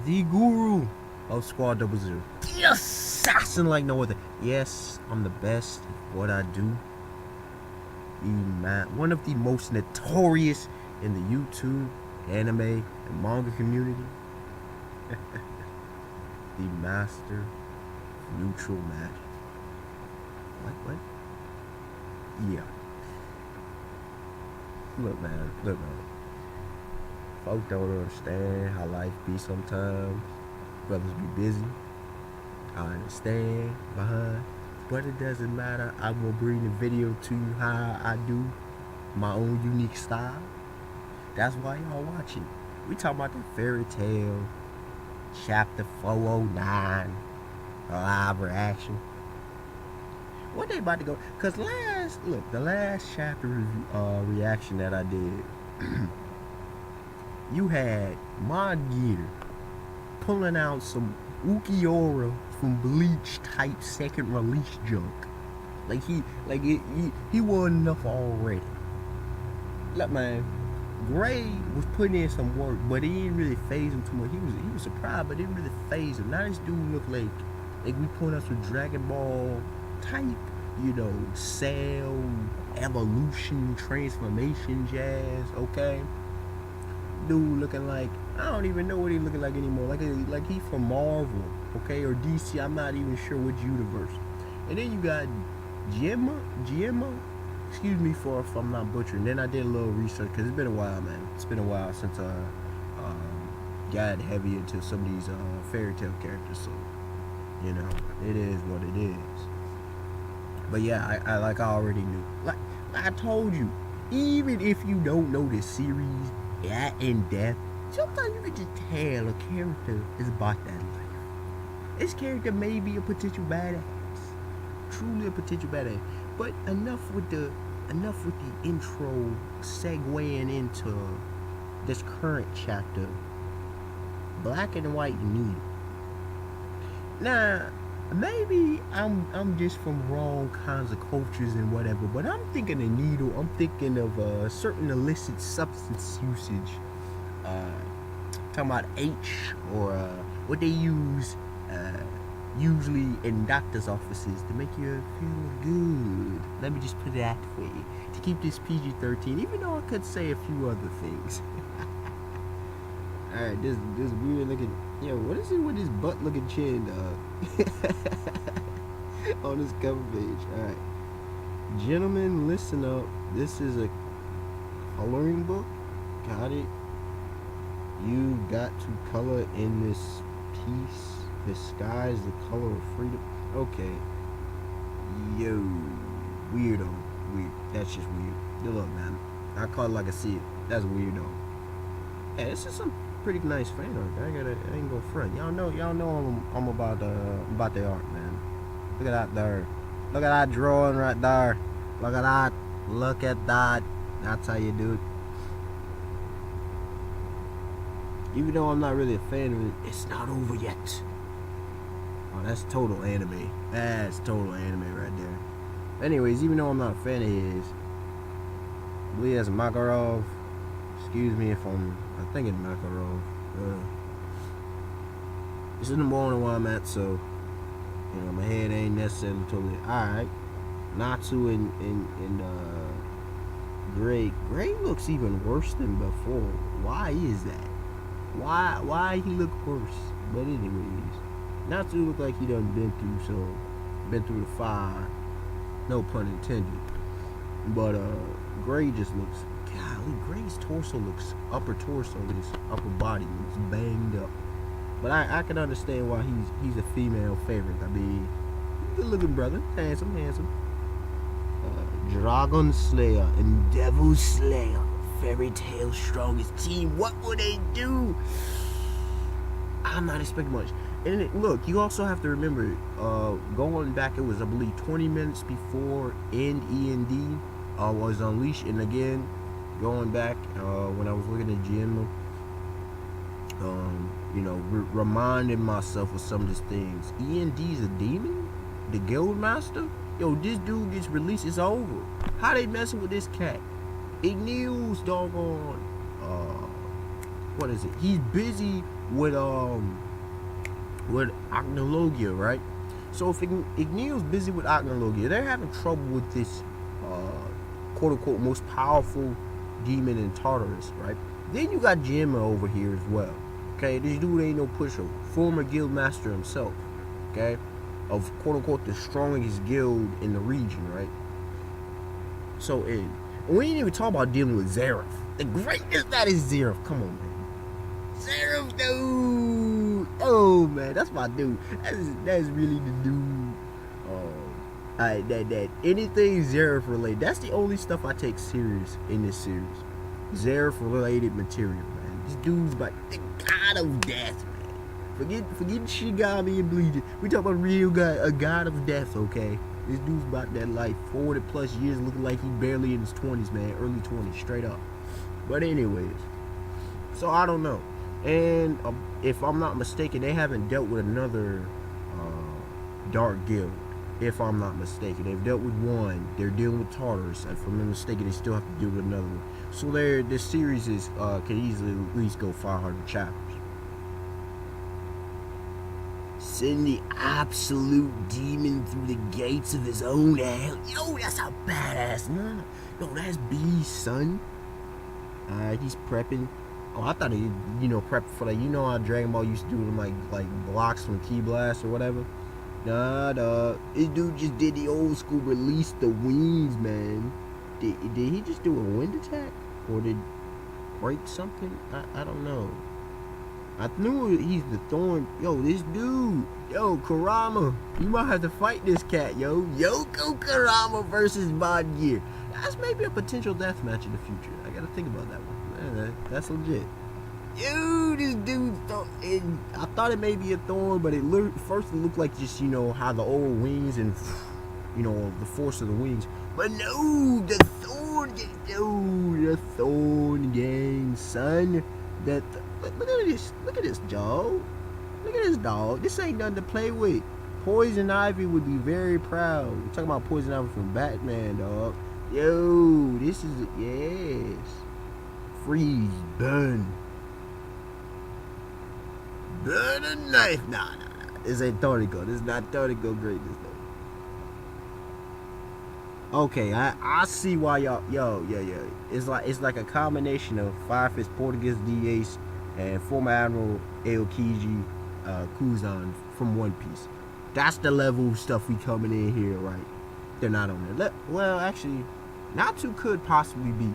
the guru of Squad 00. The assassin like no other. Yes, I'm the best at what I do. One of the most notorious in the YouTube, anime, and manga community. The master of neutral magic. What? Yeah. Look, man. Folk don't understand how life be sometimes. Brothers be busy. I understand behind. But it doesn't matter. I will bring the video to you how I do. My own unique style. That's why y'all watching. We talking about the fairy tale. Chapter 409. Live reaction. What they about to go? Cause the last chapter reaction that I did, you had Gear pulling out some Ukiora from Bleach type second release junk. Like he wasn't enough already. Look, man, Gray was putting in some work, but it didn't really phase him too much. He was surprised, but it didn't really phase him. Now this dude look like we pulling up some Dragon Ball type, cell, evolution, transformation jazz, okay? Dude looking like, I don't even know what he looking like anymore. Like he from Marvel, okay, or DC, I'm not even sure which universe. And then you got Gemma, excuse me if I'm not butchering. Then I did a little research, because it's been a while, man. It's been a while since I got heavy into some of these fairy tale characters, so, it is what it is. But yeah, I already knew. Like I told you, even if you don't know this series that in depth, sometimes you can just tell a character is about that life. This character may be a potential badass, truly a potential badass. But enough with the intro segueing into this current chapter. Black and white needle. Now, maybe I'm just from wrong kinds of cultures and whatever, but I'm thinking of needle. I'm thinking of certain illicit substance usage. Talking about H, or what they use usually in doctors' offices to make you feel good. Let me just put it that way, to keep this PG-13, even though I could say a few other things. Alright, this weird looking, what is it with this butt looking chin, dog? On this cover page. Alright, gentlemen, listen up. This is a coloring book. Got it? You got to color in this piece. The sky is the color of freedom. Okay. Yo, weirdo. Weird. That's just weird. Look, man, I call it like I see it. That's weirdo. Hey, this is some pretty nice fan art. I ain't gonna front. Y'all know I'm about the art, man. Look at that there. Look at that drawing right there. Look at that. Look at that. That's how you do it. Even though I'm not really a fan of it, it's not over yet. Oh, that's total anime. That's total anime right there. Anyways, even though I'm not a fan of his, I believe that's Makarov. Excuse me if I'm thinking Makarov. This is the morning where I'm at, so my head ain't necessarily totally alright. Natsu and Gray. Gray looks even worse than before. Why is that? Why he look worse? But anyways, Natsu look like he done been through the fire. No pun intended. But Gray just looks, golly, Gray's upper body looks banged up. But I can understand why he's a female favorite. I mean, good looking brother, handsome. Dragon Slayer and Devil Slayer, fairy tale strongest team. What would they do? I'm not expecting much. And look, you also have to remember, going back, it was, I believe, 20 minutes before End E&D was unleashed. And again, going back, when I was looking at Genma, reminding myself of some of these things. E&D's a demon? The guild master? Yo, this dude gets released, it's over. How they messing with this cat? Igneal's doggone, what is it? He's busy with Agnologia, right? So if Ignil's busy with Agnologia, they're having trouble with this quote unquote most powerful demon in Tartarus, right? Then you got Gemma over here as well. Okay, this dude ain't no pushover. Former guild master himself. Okay, of quote unquote the strongest guild in the region, right? So we ain't even talk about dealing with Zareth. The greatness that is Zareth. Come on, man. Zareth, dude. Oh man, that's my dude. That's really the dude. That anything Zareth related. That's the only stuff I take serious in this series. Zareth related material, man. This dude's like the god of death, man. Forget Shigami and Bleach. We talk about a real guy, a god of death, okay? This dude's about that life, 40 plus years, looking like he barely in his 20s, man, early 20s, straight up. But anyways, so I don't know. And if I'm not mistaken, they haven't dealt with another dark guild. If I'm not mistaken, they've dealt with one. They're dealing with Tartarus. If I'm not mistaken, they still have to deal with another one. So this series is can easily at least go 500 chapters. Send the absolute demon through the gates of his own hell. Yo, that's a badass. Yo, that's B, son. He's prepping. Oh, I thought he, prepping for that. You know how Dragon Ball used to do them like blocks from Key Blast or whatever. Nah. This dude just did the old school release the wings, man. Did he just do a wind attack? Or did break something? I don't know. I knew he's the thorn. Yo, this dude. Yo, Kurama. You might have to fight this cat, yo. Yoko Kurama versus Bond. That's maybe a potential death match in the future. I gotta think about that one. Man, that's legit. Yo, this dude, I thought it may be a thorn, but first it looked like just, how the old wings and, the force of the wings. But no, the thorn gang, son. Look at this dog. Look at this dog. This ain't nothing to play with. Poison Ivy would be very proud. We're talking about Poison Ivy from Batman, dog. Yo, this is yes. Freeze, burn. Burn a knife. Nah. This ain't Toriko. This is not Toriko greatness though. Okay, I see why y'all. Yo. It's like a combination of Fire Fist Portuguese D-Ace and former Admiral Aokiji Kuzan from One Piece. That's the level of stuff we coming in here, right? They're not on there. Well, actually, Natsu could possibly be.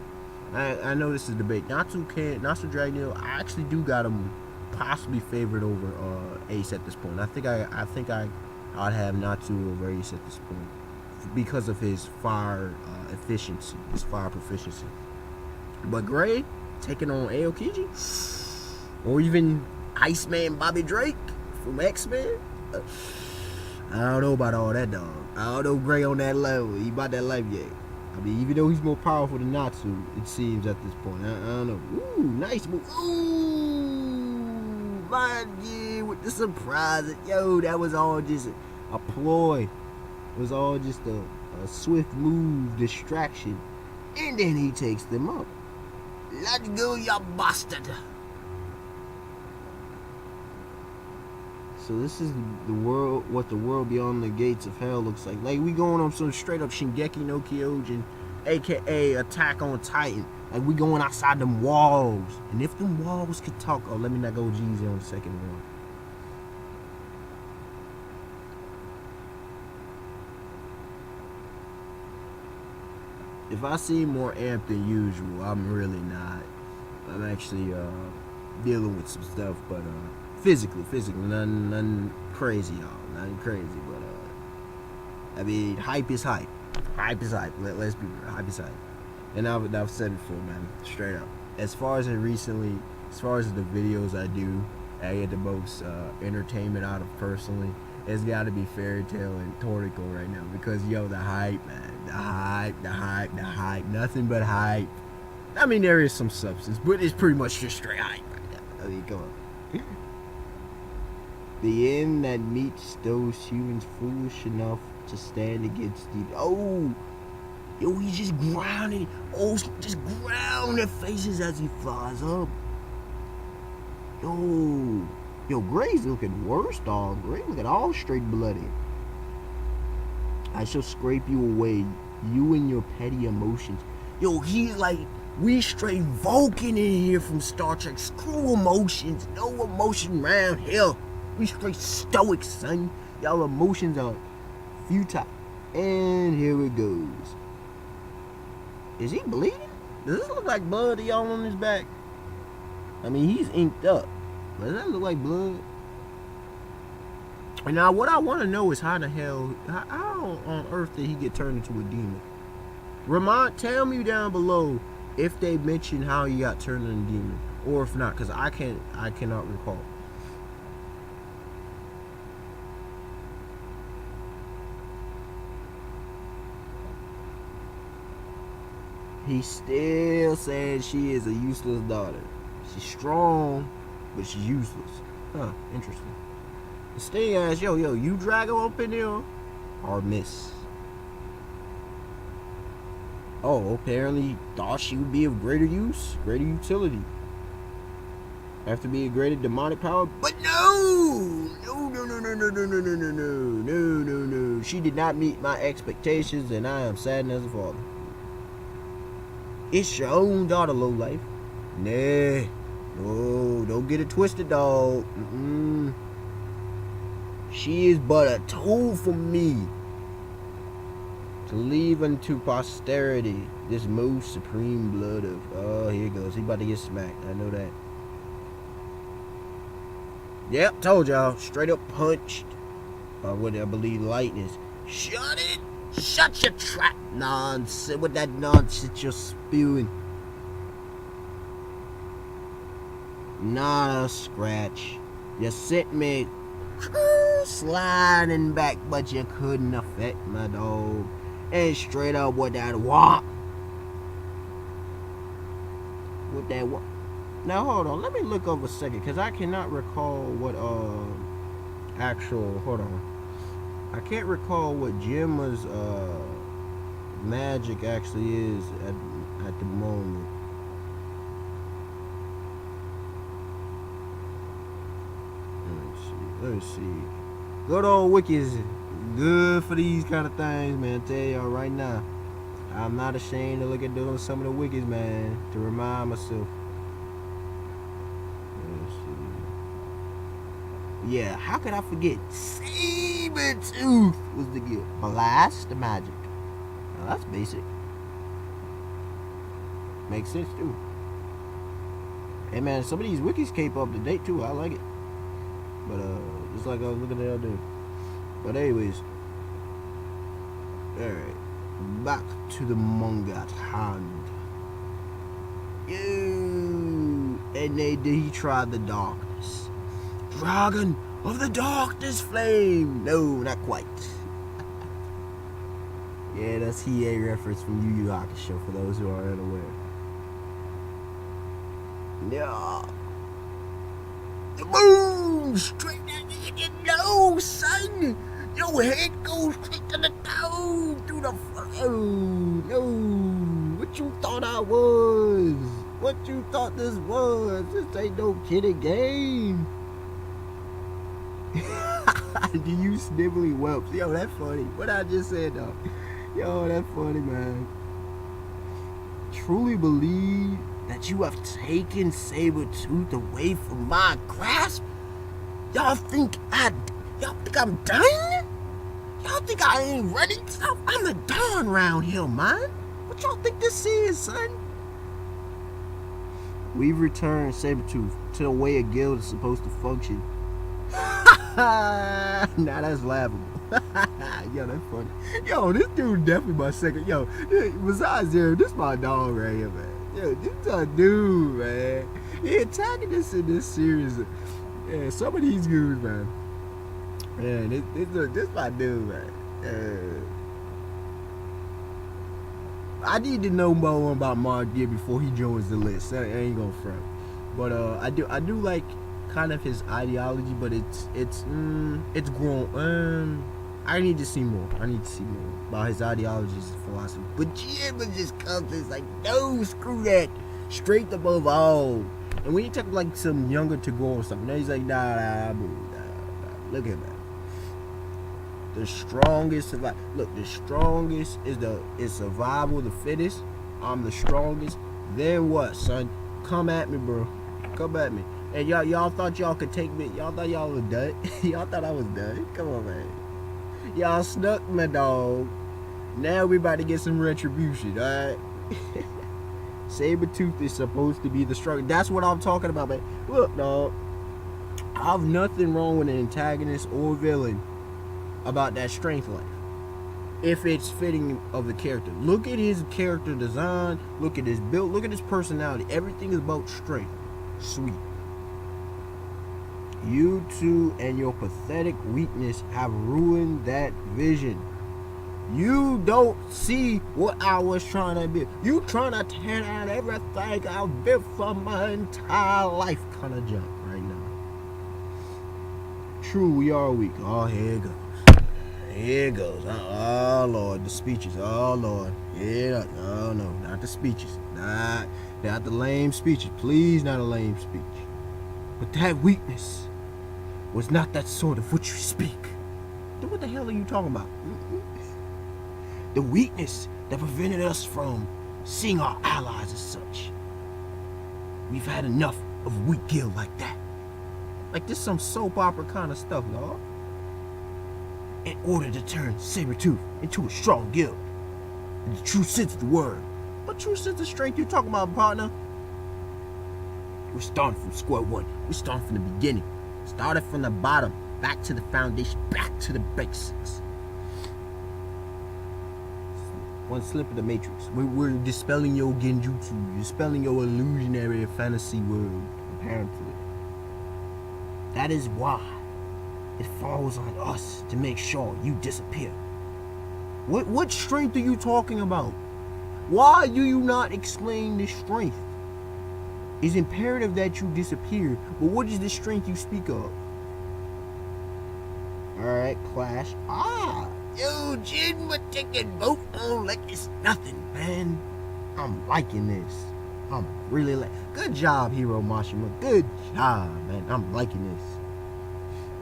I know this is a debate. Natsu Dragon. I actually do got him possibly favored over Ace at this point. I think I'd have Natsu over Ace at this point because of his fire efficiency, his fire proficiency. But Gray taking on Aokiji, or even Iceman Bobby Drake from X-Men. I don't know about all that, dog. I don't know Gray on that level. He about that life yet. I mean, even though he's more powerful than Natsu, it seems at this point. I don't know. Ooh, nice move. Ooh, with the surprise. Yo, that was all just a ploy. It was all just a swift move, distraction. And then he takes them up. Let's go, you bastard. So this is the world, what the world beyond the gates of hell looks like. Like, we going on some straight up Shingeki no Kyojin, aka Attack on Titan. Like, we going outside them walls. And if them walls could talk, oh, let me not go Jeezy on the second one. If I seem more amped than usual, I'm really not. I'm actually dealing with some stuff, but physically, nothing crazy, y'all. Nothing crazy, but I mean, hype is hype. Hype is hype. Let's be real. Hype is hype. And I've said it before, man. Straight up. As far as the videos I do, I get the most entertainment out of personally. It's got to be Fairy Tail and Toriko right now because yo, the hype, man. The hype. Nothing but hype. I mean, there is some substance, but it's pretty much just straight hype right now. I mean, come on. The end that meets those humans foolish enough to stand against the... Oh! Yo, he's just grounding. Oh, just ground their faces as he flies up. Yo, Gray's looking worse, dog. Gray looking all straight bloody. I shall scrape you away, you and your petty emotions. Yo, he's like, we straight Vulcan in here from Star Trek. Screw emotions, no emotion round here. We straight stoic, son. Y'all emotions are futile. And here it goes. Is he bleeding? Does this look like blood to y'all on his back? I mean, he's inked up. Does that look like blood? And now, what I want to know is how the hell, how on earth did he get turned into a demon? Tell me down below if they mention how he got turned into a demon, or if not, because I cannot recall. He still said she is a useless daughter. She's strong, but she's useless. Huh, interesting. The Sting asks, yo, you drag him up in there? Or miss? Oh, apparently thought she would be of greater use, greater utility. After being greater demonic power, but no! No. She did not meet my expectations, and I am saddened as a father. It's your own daughter, lowlife. Nah. No, don't get it twisted, dog. She is but a tool for me to leave unto posterity this most supreme blood of... Oh, here it goes. He about to get smacked. I know that. Yep, told y'all. Straight up punched. What I believe lightness. Shut it! Shut your trap nonsense with that nonsense you're spewing. Not a scratch. You sent me sliding back, but you couldn't affect my dog. And straight up with that whop. With that whop. Now hold on, let me look over a second, because I cannot recall what hold on. I can't recall what Gemma's magic actually is at the moment. Let's see. Good old Wiki's good for these kind of things, man. I tell y'all right now, I'm not ashamed to look at doing some of the Wikis, man, to remind myself. Let's see. Yeah, how could I forget? Saber-tooth was the gift. Blast the magic. Now that's basic. Makes sense too. Hey man, some of these Wikis keep up to date too. I like it. But just like I was looking at the other day. But anyways, alright, back to the manga at hand. And he tried the darkness. Dragon of the darkness flame. No, not quite. Yeah, that's a reference from Yu Yu Hakusho for those who are unaware. Yeah. Boom! Straight at your nose, son! Your head goes straight to the toe! Through the... Oh, no! What you thought I was? What you thought this was? This ain't no kidding game! Do you snivelly whelps? Yo, that's funny. What I just said, though. Yo, that's funny, man. Truly believe that you have taken Saber-tooth away from my grasp? Y'all think I'm done? Y'all think I ain't ready? I'm a Don round here, man. What y'all think this is, son? We've returned Saber-tooth to the way a guild is supposed to function. Now that's laughable. Yo, that's funny. Yo, this dude definitely my second. Yo, besides there, this my dog right here, man. Yo, this my dude, man. He attacking this in this series. Yeah, some of these dudes, man. Yeah, this my dude, man. I need to know more about Mark Gear before he joins the list. I ain't gonna front. But I do like kind of his ideology, but it's grown. I need to see more. About his ideologies and philosophy. But Jimmy just comes and is like, no, screw that. Straight above all. And when you talk like some younger to go or something, he's like, nah. Look at that. The strongest look, the strongest is survival of the fittest. I'm the strongest. Then what, son? Come at me, bro. Come at me. And y'all thought y'all could take me. Y'all thought y'all was done. Y'all thought I was done. Come on, man. Y'all snuck my dog. Now we about to get some retribution, alright? Sabretooth is supposed to be the strongest. That's what I'm talking about, man. Look, dog. I have nothing wrong with an antagonist or villain about that strength life, if it's fitting of the character. Look at his character design, look at his build, look at his personality. Everything is about strength. Sweet. You two and your pathetic weakness have ruined that vision. You don't see what I was trying to build. You trying to tear down everything I've built for my entire life. Kind of jump right now. True, we are weak. Oh, here it goes. Here it goes. Oh, Lord, the speeches. Oh, Lord. Yeah, no, not the speeches. Not the lame speeches. Please, not a lame speech. But that weakness was not that sort of which you speak. Then what the hell are you talking about? The weakness that prevented us from seeing our allies as such. We've had enough of weak guild like that. Like this some soap opera kind of stuff, dog. In order to turn Sabretooth into a strong guild. In the true sense of the word. What true sense of strength you talking about, partner? We're starting from square one. We're starting from the beginning. Started from the bottom. Back to the foundation. Back to the basics. One slip of the matrix. We're dispelling your genjutsu. Dispelling your illusionary fantasy world. Apparently. That is why it falls on us to make sure you disappear. What strength are you talking about? Why do you not explain this strength? It's imperative that you disappear, but what is the strength you speak of? Alright, Clash. Yo, Jin, we're taking both on like it's nothing, man. I'm liking this. I'm really good job, Hiro Mashima. Good job, man. I'm liking this.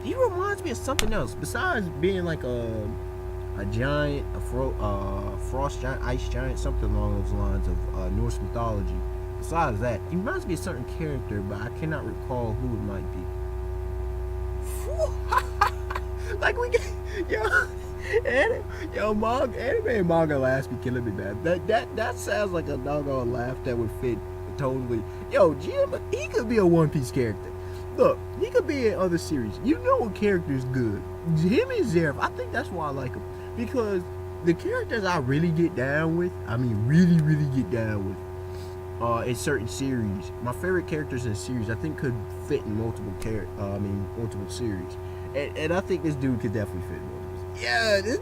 He reminds me of something else besides being like a giant, a frost giant, ice giant, something along those lines of Norse mythology. Besides that, he reminds me of a certain character, but I cannot recall who it might be. Like we get, anime and manga laughs be killing me, man. That sounds like a doggone laugh that would fit totally. Yo, Jim, he could be a One Piece character. Look, he could be in other series. You know a character's good. Him and Zeref, I think that's why I like him. Because the characters I really get down with, I mean really, really get down with, in certain series. My favorite characters in a series, I think could fit in multiple series. And I think this dude could definitely fit in one of those. Yeah, this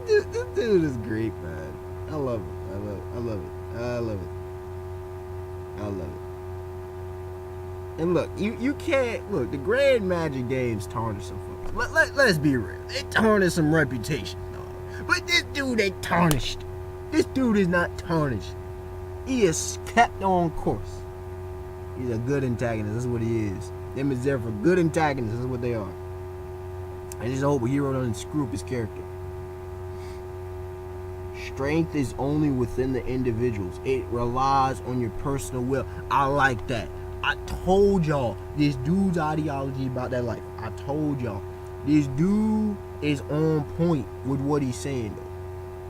dude is great, man. I love it. I love it. And look, you can't look. The Grand Magic Games tarnish some folks. Let's be real. They tarnish some reputation, dog. But this dude ain't tarnished. This dude is not tarnished. He is kept on course. He's a good antagonist. That's what he is. Them is there for good antagonists. That's what they are. I just hope Hiro doesn't screw up his character. Strength is only within the individuals. It relies on your personal will. I like that. I told y'all this dude's ideology about that life. I told y'all this dude is on point with what he's saying though.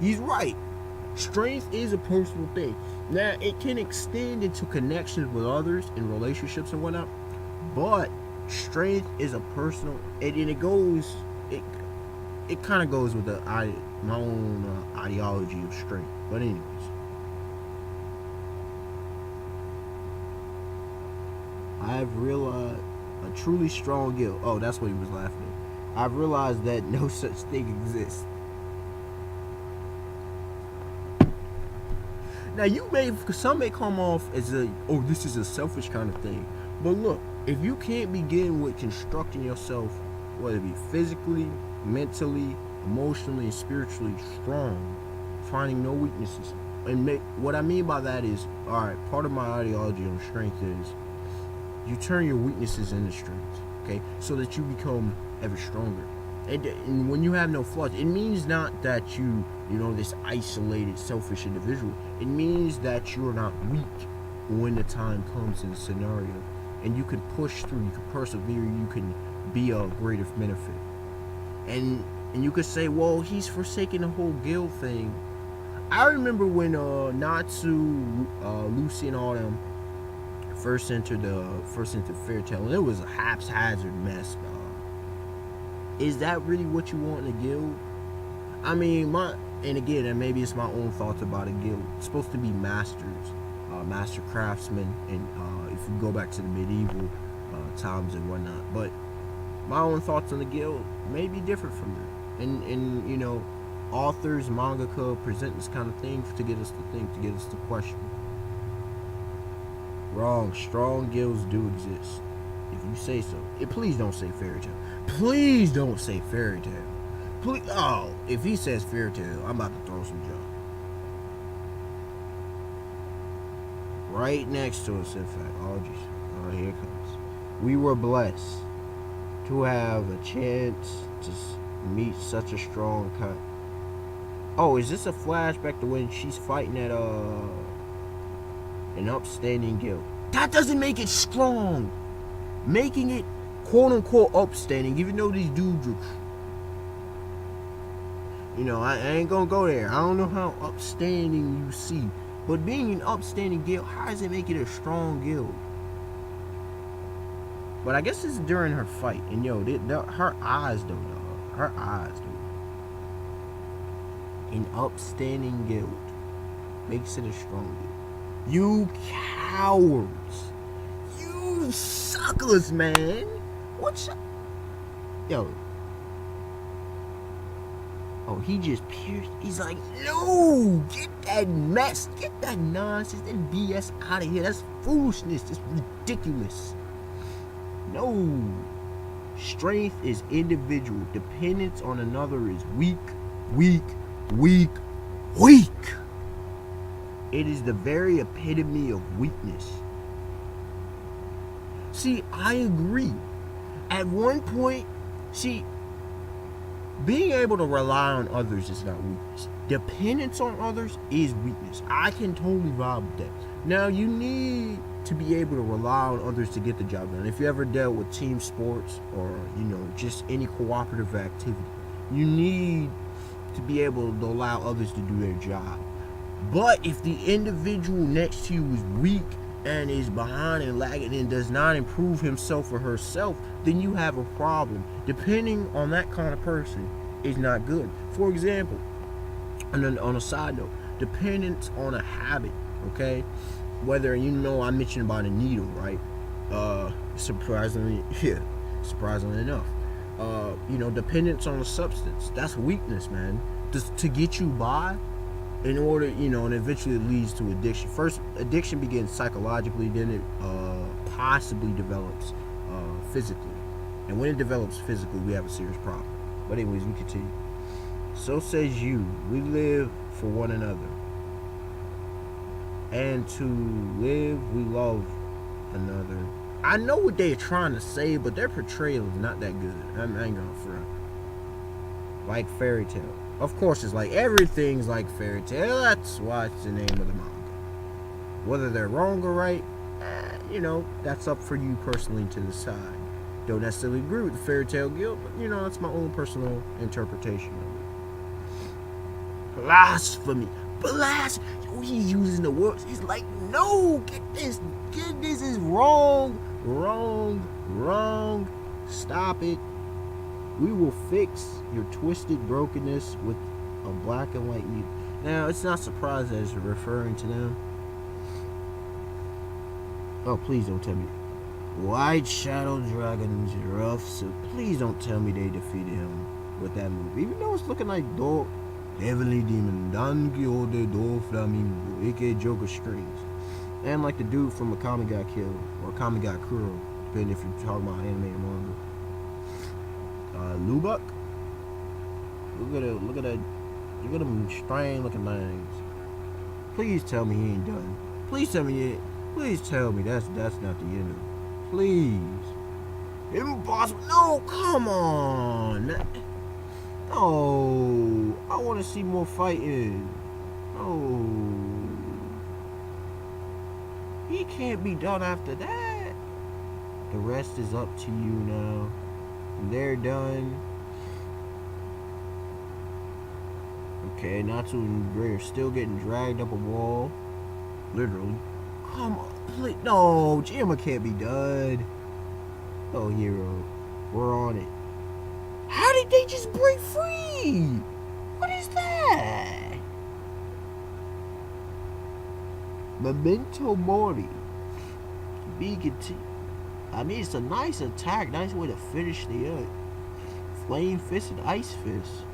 He's right. Strength is a personal thing. Now it can extend into connections with others in relationships and whatnot, but strength is a personal, and it kind of goes with my own ideology of strength. But anyways. I've realized a truly strong guild. Oh, that's what he was laughing at. I've realized that no such thing exists. Now some may come off as this is a selfish kind of thing. But look, if you can't begin with constructing yourself, whether it be physically, mentally, emotionally, and spiritually strong, finding no weaknesses. And what I mean by that is, alright, part of my ideology on strength is You turn your weaknesses into strengths, okay? So that you become ever stronger. And when you have no flaws, it means not that this isolated, selfish individual. It means that you're not weak when the time comes in a scenario. And you can push through, you can persevere, you can be a greater benefit. And you could say, well, he's forsaking the whole guild thing. I remember when Natsu, Lucy, and all them first entered Fairy Tail, and it was a haphazard mess, dog. Is that really what you want in a guild? I mean, and maybe it's my own thoughts about a guild. It's supposed to be masters, master craftsmen, and if you go back to the medieval times and whatnot. But my own thoughts on the guild may be different from that. And authors, mangaka present this kind of thing to get us to think, to get us to question. Wrong. Strong guilds do exist. If you say so. Please don't say Fairy Tail. Please don't say Fairy Tail. Please. Oh, if he says Fairy Tail, I'm about to throw some junk. Right next to us, in fact. Oh, jeez. Oh, here it comes. We were blessed to have a chance to meet such a strong cut. Oh, is this a flashback to when she's fighting at an upstanding guild? That doesn't make it strong. Making it quote unquote upstanding, even though these dudes are, I ain't gonna go there. I don't know how upstanding you see, but being an upstanding guild, how does it make it a strong guild? But I guess it's during her fight, and her eyes though, dog. Her eyes, dude. An upstanding guild makes it a strong guild. You cowards. You suckers, man. Yo. Oh, he just pierced. He's like, no, get that mess, get that nonsense, that BS out of here. That's foolishness. That's ridiculous. No. Strength is individual. Dependence on another is weak. It is the very epitome of weakness. See, I agree. At one point, being able to rely on others is not weakness. Dependence on others is weakness. I can totally vibe with that. Now, you need to be able to rely on others to get the job done. If you ever dealt with team sports or, just any cooperative activity, you need to be able to allow others to do their job. But if the individual next to you is weak and is behind and lagging and does not improve himself or herself, then you have a problem. Depending on that kind of person is not good. For example, on a side note, dependence on a habit, okay? Whether, I mentioned about a needle, right? Surprisingly enough. Dependence on a substance. That's weakness, man. Just to get you by, in order, and eventually it leads to addiction. First, addiction begins psychologically, then it possibly develops physically. And when it develops physically, we have a serious problem. But anyways, we continue. So says you, we live for one another. And to live, we love another. I know what they're trying to say, but their portrayal is not that good. I ain't gonna front. Like Fairy Tail. Of course, it's like everything's like Fairy Tail. That's why it's the name of the manga. Whether they're wrong or right, that's up for you personally to decide. Don't necessarily agree with the Fairy Tail Guild, but that's my own personal interpretation of it. Blasphemy. He's using the words. He's like, no, get this is wrong. Stop it. We will fix your twisted brokenness with a black and white needle. Now, it's not surprising as you're referring to them. Oh, please don't tell me. White Shadow Dragon's rough, so please don't tell me they defeated him with that move. Even though it's looking like Do Heavenly Demon, Dan Quixote Do Flamingo, aka Joker Strings. And like the dude from Akame got killed, or Akame got Kuro, depending if you're talking about anime or manga. Lubak? Look at them strange looking things. Please tell me he ain't done. Please tell me that's not the end of it. Please. Impossible. No, come on. No. I want to see more fighting. No. He can't be done after that. The rest is up to you now. They're done. Okay, Natsu and Gray are still getting dragged up a wall. Literally. Come on. Please. No, Gemma can't be done. Oh, Hiro. We're on it. How did they just break free? What is that? Memento Mori. Be continued. I mean, it's a nice attack. Nice way to finish the Flame Fist and Ice Fist.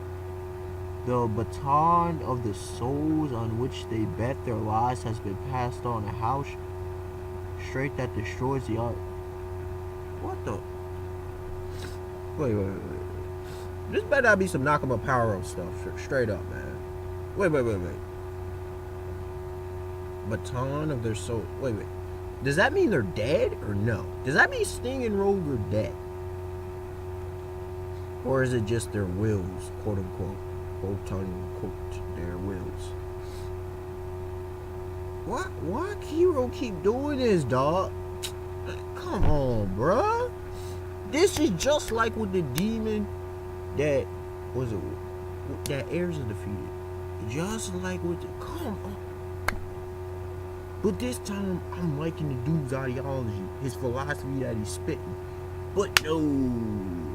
The baton of the souls on which they bet their lives has been passed on a house straight that destroys the art. What the? Wait. This better not be some Nakama power-up stuff. Straight up, man. Wait. Baton of their soul. Wait. Does that mean they're dead or no? Does that mean Sting and Rogue are dead? Or is it just their wills, quote unquote? Quote unquote, their wills. Why Hiro keep doing this, dog? Come on, bruh. This is just like with the demon that Heirs are defeated. Just like with the, come on. But this time, I'm liking the dude's ideology, his philosophy that he's spitting. But no,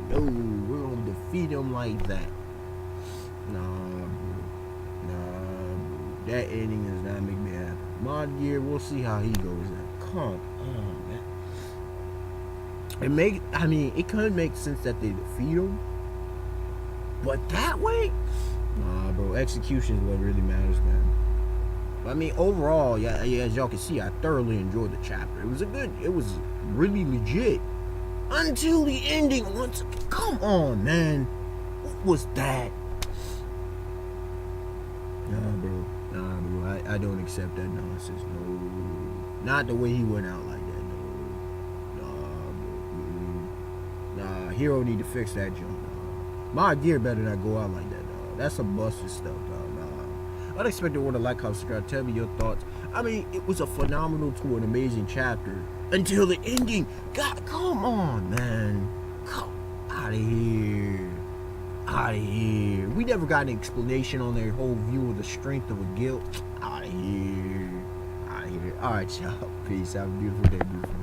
we're gonna defeat him like that. Nah, bro. That ending does not make me happy. Mod Gear, we'll see how he goes now. Come on, man. It could make sense that they defeat him. But that way? Nah, bro. Execution is what really matters, man. I mean, overall, yeah, as y'all can see, I thoroughly enjoyed the chapter. It was really legit. Until the ending once again. Come on, man. What was that? Nah, bro. I don't accept that nonsense. No. Not the way he went out like that. No. Nah, bro. Nah, Hiro need to fix that junk. My gear better not go out like that, dog. That's some busted stuff, dog. Nah. Unexpected order, like, comment, subscribe. Tell me your thoughts. I mean, it was a phenomenal to an amazing chapter until the ending. God, come on, man. Come out of here. Out of here. We never got an explanation on their whole view of the strength of a guild. Out of here. Alright, y'all. Peace. Have a beautiful day, beautiful.